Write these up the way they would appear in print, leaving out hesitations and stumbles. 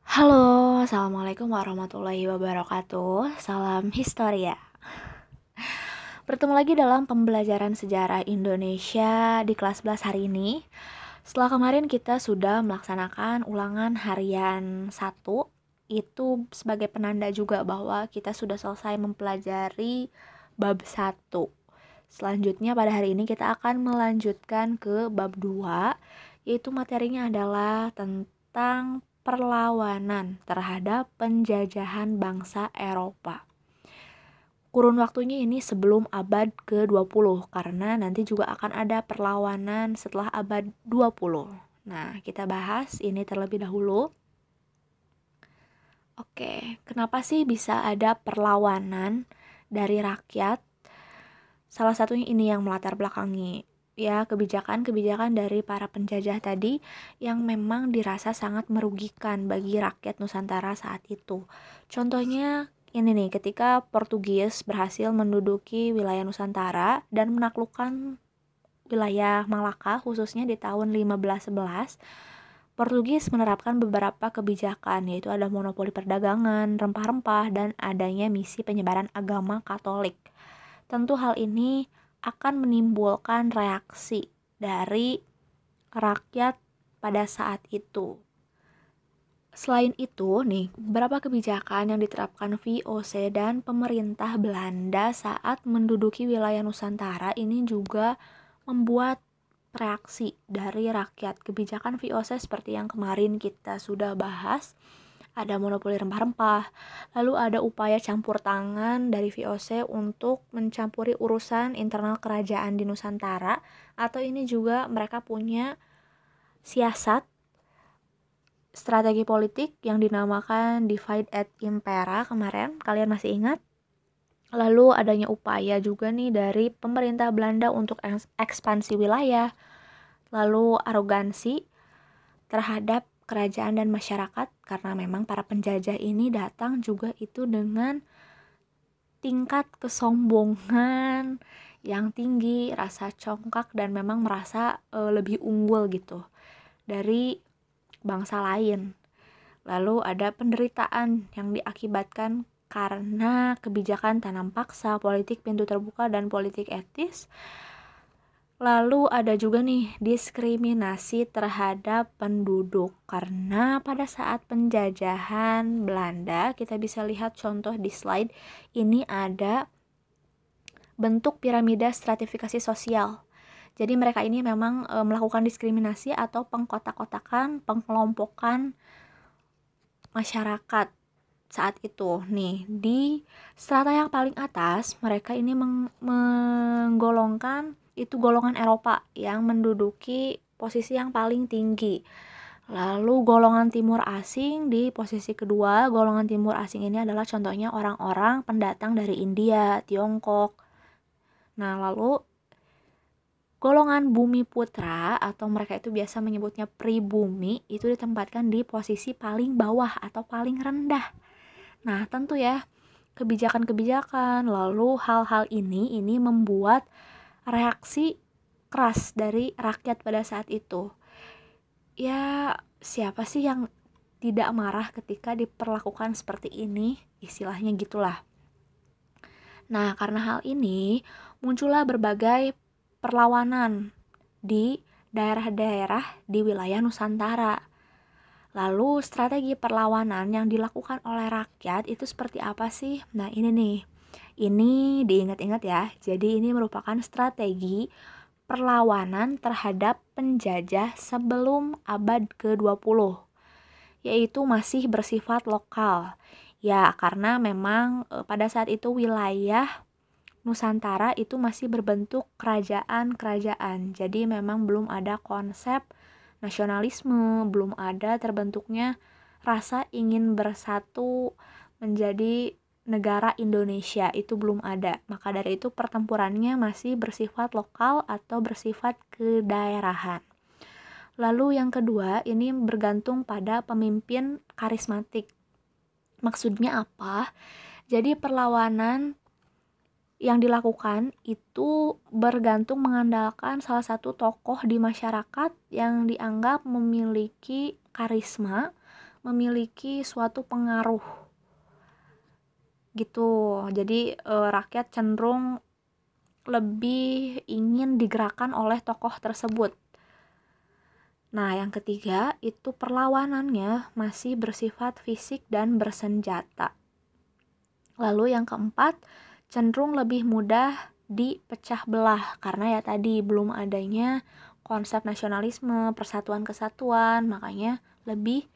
Halo, Assalamualaikum warahmatullahi wabarakatuh. Salam Historia. Bertemu lagi dalam pembelajaran sejarah Indonesia di kelas 11 hari ini. Setelah kemarin kita sudah melaksanakan ulangan harian 1, itu sebagai penanda juga bahwa kita sudah selesai mempelajari bab 1. Selanjutnya pada hari ini kita akan melanjutkan ke bab 2, yaitu materinya adalah tentang perlawanan terhadap penjajahan bangsa Eropa. Kurun waktunya ini sebelum abad ke-20, karena nanti juga akan ada perlawanan setelah abad 20. Nah, kita bahas ini terlebih dahulu. Oke, kenapa sih bisa ada perlawanan dari rakyat? Salah satunya ini yang melatar belakangi ya kebijakan-kebijakan dari para penjajah tadi yang memang dirasa sangat merugikan bagi rakyat Nusantara saat itu. Contohnya ini nih, ketika Portugis berhasil menduduki wilayah Nusantara dan menaklukkan wilayah Malaka khususnya di tahun 1511, Portugis menerapkan beberapa kebijakan, yaitu ada monopoli perdagangan, rempah-rempah, dan adanya misi penyebaran agama Katolik. Tentu hal ini akan menimbulkan reaksi dari rakyat pada saat itu. Selain itu nih, beberapa kebijakan yang diterapkan VOC dan pemerintah Belanda saat menduduki wilayah Nusantara ini juga membuat reaksi dari rakyat. Kebijakan VOC seperti yang kemarin kita sudah bahas, ada monopoli rempah-rempah, lalu ada upaya campur tangan dari VOC untuk mencampuri urusan internal kerajaan di Nusantara, atau ini juga mereka punya siasat strategi politik yang dinamakan divide et impera kemarin, kalian masih ingat? Lalu adanya upaya juga nih dari pemerintah Belanda untuk ekspansi wilayah, lalu arogansi terhadap kerajaan dan masyarakat, karena memang para penjajah ini datang juga itu dengan tingkat kesombongan yang tinggi, rasa congkak dan memang merasa lebih unggul gitu dari bangsa lain. Lalu ada penderitaan yang diakibatkan karena kebijakan tanam paksa, politik pintu terbuka, dan politik etis. Lalu ada juga nih diskriminasi terhadap penduduk, karena pada saat penjajahan Belanda, kita bisa lihat contoh di slide ini, ada bentuk piramida stratifikasi sosial. Jadi mereka ini memang melakukan diskriminasi atau pengkotak-kotakan, pengkelompokan masyarakat saat itu. Nih, di strata yang paling atas, mereka ini menggolongkan itu golongan Eropa yang menduduki posisi yang paling tinggi. Lalu golongan timur asing di posisi kedua. Golongan timur asing ini adalah contohnya orang-orang pendatang dari India, Tiongkok. Nah, lalu golongan bumi putra atau mereka itu biasa menyebutnya pribumi itu ditempatkan di posisi paling bawah atau paling rendah. Nah, tentu ya kebijakan-kebijakan lalu hal-hal ini membuat reaksi keras dari rakyat pada saat itu. Ya, siapa sih yang tidak marah ketika diperlakukan seperti ini? Istilahnya gitulah. Nah, karena hal ini muncullah berbagai perlawanan di daerah-daerah di wilayah Nusantara. Lalu strategi perlawanan yang dilakukan oleh rakyat itu seperti apa sih? Nah, ini nih. Ini diingat-ingat ya. Jadi ini merupakan strategi perlawanan terhadap penjajah sebelum abad ke-20, yaitu masih bersifat lokal. Ya, karena memang pada saat itu wilayah Nusantara itu masih berbentuk kerajaan-kerajaan. Jadi memang belum ada konsep nasionalisme, belum ada terbentuknya rasa ingin bersatu menjadi negara Indonesia, itu belum ada. Maka dari itu pertempurannya masih bersifat lokal atau bersifat kedaerahan. Lalu yang kedua, ini bergantung pada pemimpin karismatik. Maksudnya apa? Jadi perlawanan yang dilakukan itu bergantung mengandalkan salah satu tokoh di masyarakat yang dianggap memiliki karisma, memiliki suatu pengaruh gitu. Jadi rakyat cenderung lebih ingin digerakkan oleh tokoh tersebut. Nah, yang ketiga itu perlawanannya masih bersifat fisik dan bersenjata. Lalu yang keempat, cenderung lebih mudah dipecah belah karena ya tadi belum adanya konsep nasionalisme, persatuan kesatuan, makanya lebih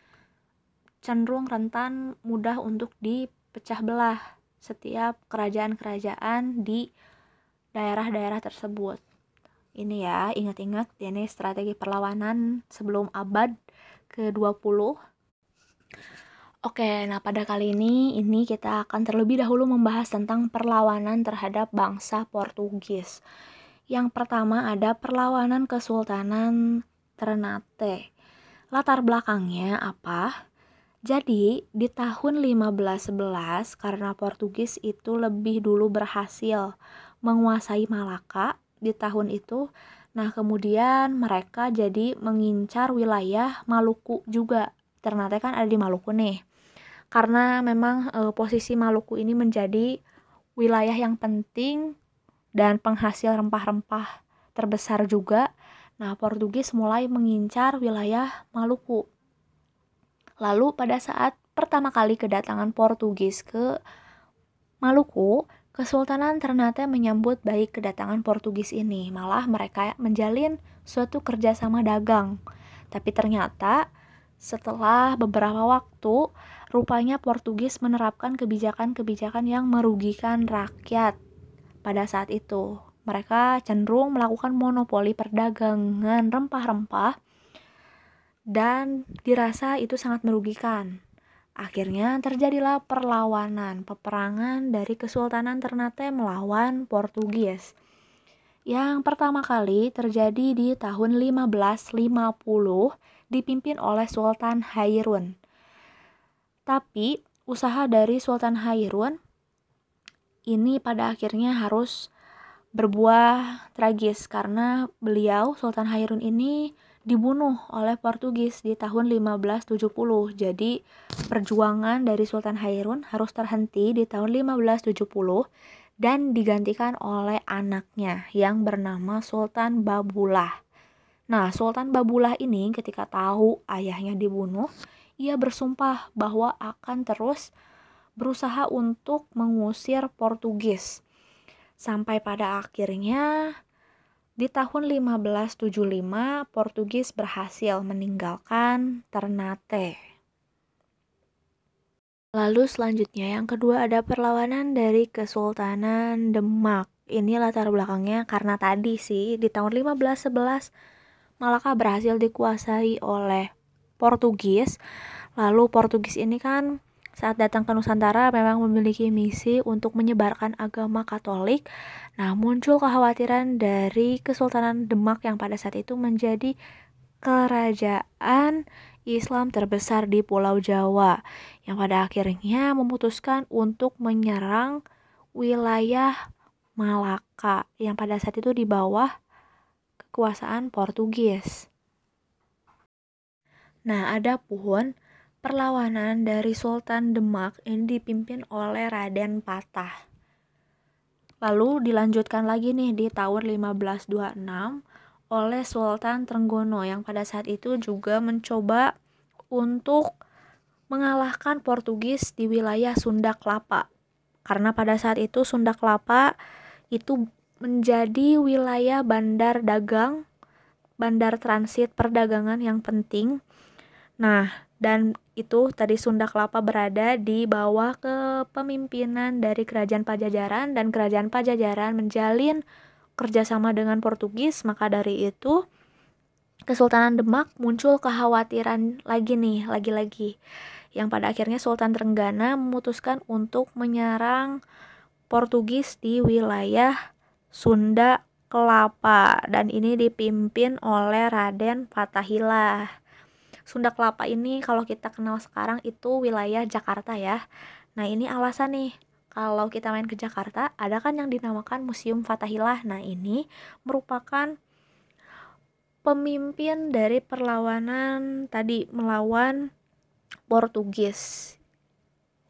cenderung rentan mudah untuk dipecah belah setiap kerajaan-kerajaan di daerah-daerah tersebut. Ini ya, ingat-ingat ini strategi perlawanan sebelum abad ke-20. Oke, nah pada kali ini kita akan terlebih dahulu membahas tentang perlawanan terhadap bangsa Portugis. Yang pertama ada perlawanan Kesultanan Ternate. Latar belakangnya apa? Jadi, di tahun 1511 karena Portugis itu lebih dulu berhasil menguasai Malaka di tahun itu. Nah, kemudian mereka jadi mengincar wilayah Maluku juga. Ternate kan ada di Maluku nih. Karena memang posisi Maluku ini menjadi wilayah yang penting dan penghasil rempah-rempah terbesar juga. Nah, Portugis mulai mengincar wilayah Maluku. Lalu pada saat pertama kali kedatangan Portugis ke Maluku, Kesultanan Ternate menyambut baik kedatangan Portugis ini. Malah mereka menjalin suatu kerjasama dagang. Tapi ternyata setelah beberapa waktu, rupanya Portugis menerapkan kebijakan-kebijakan yang merugikan rakyat pada saat itu. Mereka cenderung melakukan monopoli perdagangan rempah-rempah dan dirasa itu sangat merugikan. Akhirnya terjadilah peperangan dari Kesultanan Ternate melawan Portugis. Yang pertama kali terjadi di tahun 1550 dipimpin oleh Sultan Hairun. Tapi usaha dari Sultan Hairun ini pada akhirnya harus berbuah tragis karena beliau Sultan Hairun ini dibunuh oleh Portugis di tahun 1570. Jadi perjuangan dari Sultan Hairun harus terhenti di tahun 1570 dan digantikan oleh anaknya yang bernama Sultan Babullah. Nah, Sultan Babullah ini ketika tahu ayahnya dibunuh, ia bersumpah bahwa akan terus berusaha untuk mengusir Portugis. Sampai pada akhirnya di tahun 1575 Portugis berhasil meninggalkan Ternate. Lalu selanjutnya yang kedua ada perlawanan dari Kesultanan Demak. Ini latar belakangnya karena tadi sih di tahun 1511 Malaka berhasil dikuasai oleh Portugis. Lalu Portugis ini kan saat datang ke Nusantara memang memiliki misi untuk menyebarkan agama Katolik. Nah, muncul kekhawatiran dari Kesultanan Demak yang pada saat itu menjadi kerajaan Islam terbesar di Pulau Jawa, yang pada akhirnya memutuskan untuk menyerang wilayah Malaka yang pada saat itu di bawah kekuasaan Portugis. Nah, adapun perlawanan dari Sultan Demak ini dipimpin oleh Raden Patah. Lalu dilanjutkan lagi nih di tahun 1526 oleh Sultan Trenggono yang pada saat itu juga mencoba untuk mengalahkan Portugis di wilayah Sunda Kelapa. Karena pada saat itu Sunda Kelapa itu menjadi wilayah bandar dagang, bandar transit perdagangan yang penting. Nah, dan itu tadi Sunda Kelapa berada di bawah kepemimpinan dari Kerajaan Pajajaran dan Kerajaan Pajajaran menjalin kerjasama dengan Portugis. Maka dari itu Kesultanan Demak muncul kekhawatiran lagi-lagi yang pada akhirnya Sultan Trenggana memutuskan untuk menyerang Portugis di wilayah Sunda Kelapa dan ini dipimpin oleh Raden Fathahilah. Sunda Kelapa ini kalau kita kenal sekarang itu wilayah Jakarta ya. Nah, ini alasan nih kalau kita main ke Jakarta, ada kan yang dinamakan Museum Fathahillah. Nah, ini merupakan pemimpin dari perlawanan tadi melawan Portugis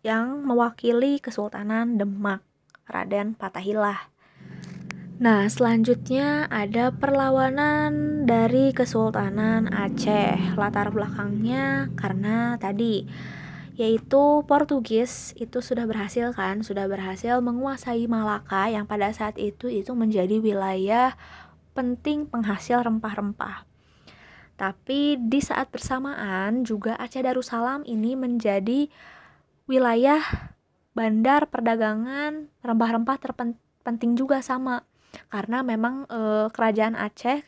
yang mewakili Kesultanan Demak, Raden Fathahillah. Nah, selanjutnya ada perlawanan dari Kesultanan Aceh. Latar belakangnya karena tadi yaitu Portugis itu sudah berhasil menguasai Malaka yang pada saat itu menjadi wilayah penting penghasil rempah-rempah. Tapi di saat bersamaan juga Aceh Darussalam ini menjadi wilayah bandar perdagangan rempah-rempah terpenting juga sama. Karena memang kerajaan Aceh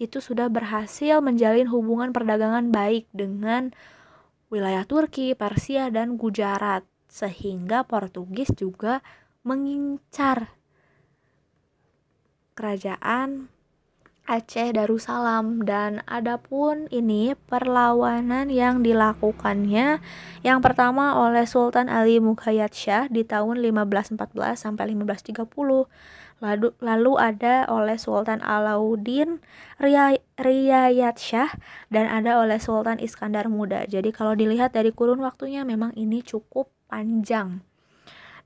itu sudah berhasil menjalin hubungan perdagangan baik dengan wilayah Turki, Persia, dan Gujarat, sehingga Portugis juga mengincar kerajaan Aceh Darussalam. Dan adapun ini perlawanan yang dilakukannya yang pertama oleh Sultan Ali Muqayyad Shah di tahun 1514 sampai 1530. Lalu ada oleh Sultan Alauddin Riyayat Shah dan ada oleh Sultan Iskandar Muda. Jadi kalau dilihat dari kurun waktunya memang ini cukup panjang.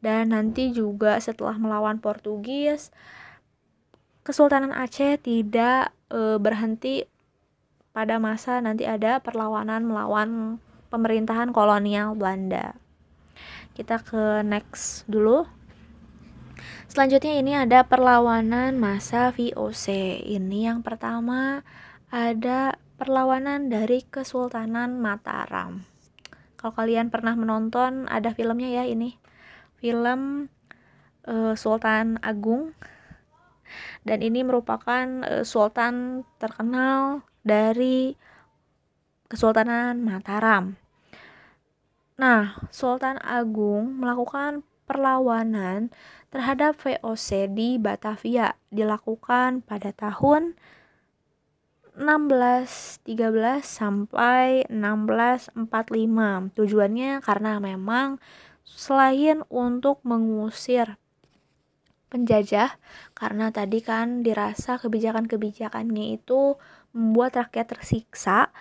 Dan nanti juga setelah melawan Portugis, Kesultanan Aceh tidak berhenti pada masa nanti ada perlawanan melawan pemerintahan kolonial Belanda. Kita ke next dulu. Selanjutnya ini ada perlawanan masa VOC. Ini yang pertama ada perlawanan dari Kesultanan Mataram. Kalau kalian pernah menonton, ada filmnya ya ini. Film Sultan Agung. Dan ini merupakan sultan terkenal dari Kesultanan Mataram. Nah, Sultan Agung melakukan perlawanan terhadap VOC di Batavia, dilakukan pada tahun 1613 sampai 1645. Tujuannya karena memang selain untuk mengusir penjajah, karena tadi kan dirasa kebijakan-kebijakannya itu membuat rakyat tersiksa.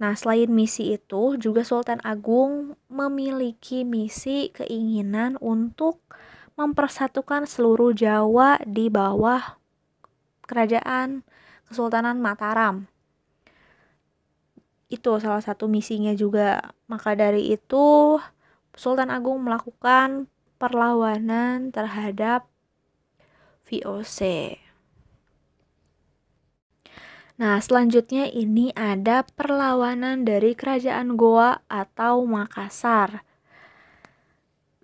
Nah, selain misi itu, juga Sultan Agung memiliki misi keinginan untuk mempersatukan seluruh Jawa di bawah kerajaan Kesultanan Mataram. Itu salah satu misinya juga. Maka dari itu, Sultan Agung melakukan perlawanan terhadap VOC. Nah, selanjutnya ini ada perlawanan dari Kerajaan Goa atau Makassar.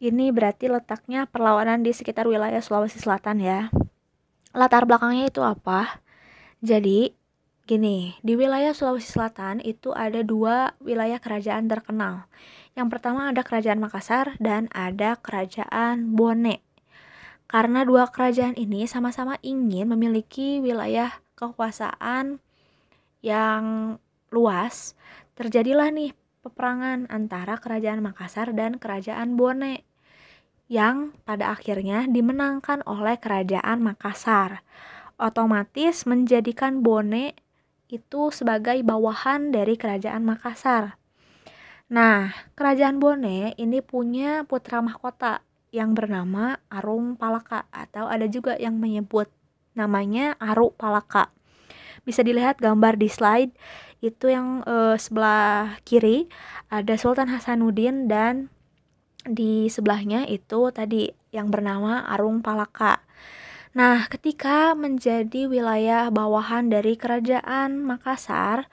Ini berarti letaknya perlawanan di sekitar wilayah Sulawesi Selatan ya. Latar belakangnya itu apa? Jadi, gini, di wilayah Sulawesi Selatan itu ada dua wilayah kerajaan terkenal. Yang pertama ada Kerajaan Makassar dan ada Kerajaan Bone. Karena dua kerajaan ini sama-sama ingin memiliki wilayah kekuasaan yang luas, terjadilah nih peperangan antara Kerajaan Makassar dan Kerajaan Bone yang pada akhirnya dimenangkan oleh Kerajaan Makassar. Otomatis menjadikan Bone itu sebagai bawahan dari Kerajaan Makassar. Nah, Kerajaan Bone ini punya putra mahkota yang bernama Arung Palaka, atau ada juga yang menyebut namanya Aru Palaka. Bisa dilihat gambar di slide itu yang sebelah kiri ada Sultan Hasanuddin dan di sebelahnya itu tadi yang bernama Arung Palaka. Nah, ketika menjadi wilayah bawahan dari Kerajaan Makassar,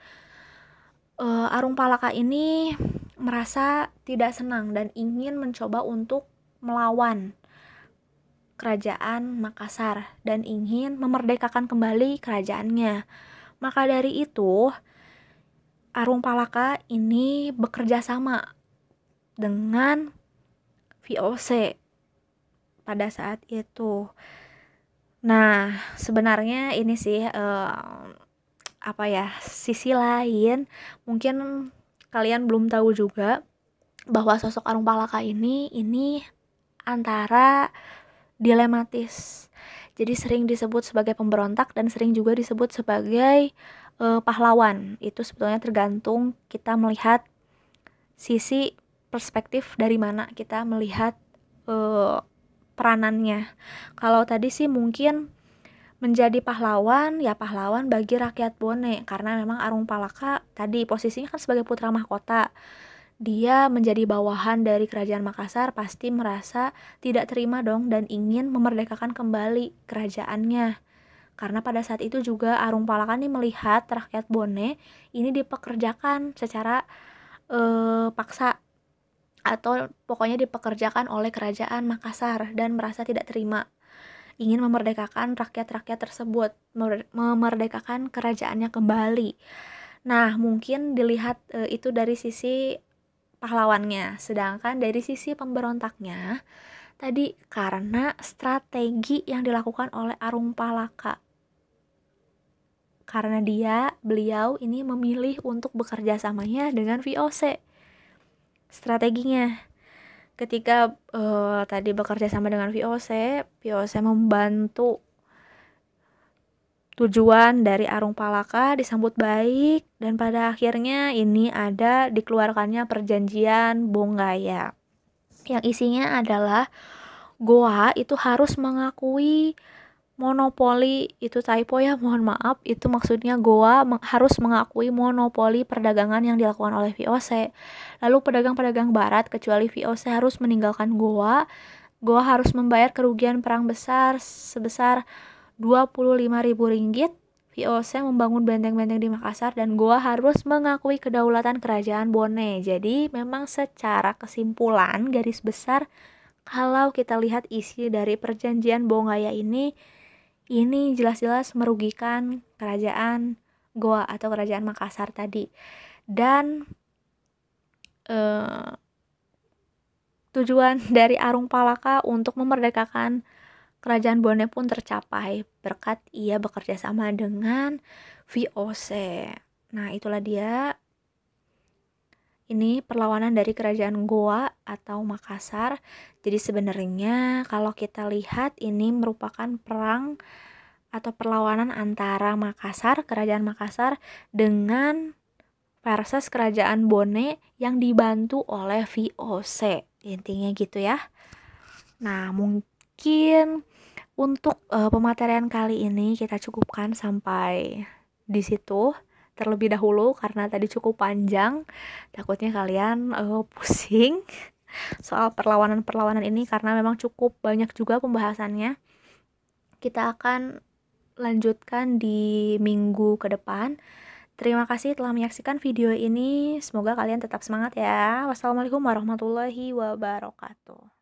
Arung Palaka ini merasa tidak senang dan ingin mencoba untuk melawan Kerajaan Makassar dan ingin memerdekakan kembali kerajaannya. Maka dari itu, Arung Palaka ini bekerja sama dengan VOC pada saat itu. Nah, sebenarnya ini sih sisi lain mungkin kalian belum tahu juga bahwa sosok Arung Palaka ini antara dilematis. Jadi sering disebut sebagai pemberontak dan sering juga disebut sebagai pahlawan. Itu sebetulnya tergantung kita melihat sisi perspektif dari mana kita melihat peranannya. Kalau tadi sih mungkin menjadi pahlawan, ya pahlawan bagi rakyat Bone, karena memang Arung Palaka tadi posisinya kan sebagai putra mahkota. Dia menjadi bawahan dari kerajaan Makassar, pasti merasa tidak terima dong dan ingin memerdekakan kembali kerajaannya. Karena pada saat itu juga Arung Palaka nih melihat rakyat Bone ini dipekerjakan secara paksa, atau pokoknya dipekerjakan oleh kerajaan Makassar, dan merasa tidak terima, ingin memerdekakan rakyat-rakyat tersebut, memerdekakan kerajaannya kembali. Nah, mungkin dilihat itu dari sisi pahlawannya, sedangkan dari sisi pemberontaknya tadi karena strategi yang dilakukan oleh Arung Palaka. Karena beliau ini memilih untuk bekerja samanya dengan VOC. Strateginya ketika tadi bekerja sama dengan VOC membantu tujuan dari Arung Palaka disambut baik, dan pada akhirnya ini ada dikeluarkannya perjanjian Bonggaya yang isinya adalah Goa itu harus mengakui monopoli, itu typo ya, mohon maaf, itu maksudnya Goa harus mengakui monopoli perdagangan yang dilakukan oleh VOC. Lalu pedagang-pedagang barat kecuali VOC harus meninggalkan Goa. Goa harus membayar kerugian perang besar sebesar 25.000 ringgit. VOC membangun benteng-benteng di Makassar dan Goa harus mengakui kedaulatan kerajaan Bone. Jadi memang secara kesimpulan garis besar, kalau kita lihat isi dari perjanjian Bonggaya ini jelas-jelas merugikan kerajaan Goa atau kerajaan Makassar tadi. Dan tujuan dari Arung Palaka untuk memerdekakan kerajaan Bone pun tercapai berkat ia bekerja sama dengan VOC. Nah, itulah dia. Ini perlawanan dari kerajaan Goa atau Makassar. Jadi sebenarnya kalau kita lihat ini merupakan perang atau perlawanan antara Makassar, kerajaan Makassar dengan versus kerajaan Bone yang dibantu oleh VOC. Intinya gitu ya. Nah, mungkin untuk pematerian kali ini kita cukupkan sampai di situ terlebih dahulu karena tadi cukup panjang. Takutnya kalian pusing soal perlawanan-perlawanan ini karena memang cukup banyak juga pembahasannya. Kita akan lanjutkan di minggu ke depan. Terima kasih telah menyaksikan video ini. Semoga kalian tetap semangat ya. Wassalamualaikum warahmatullahi wabarakatuh.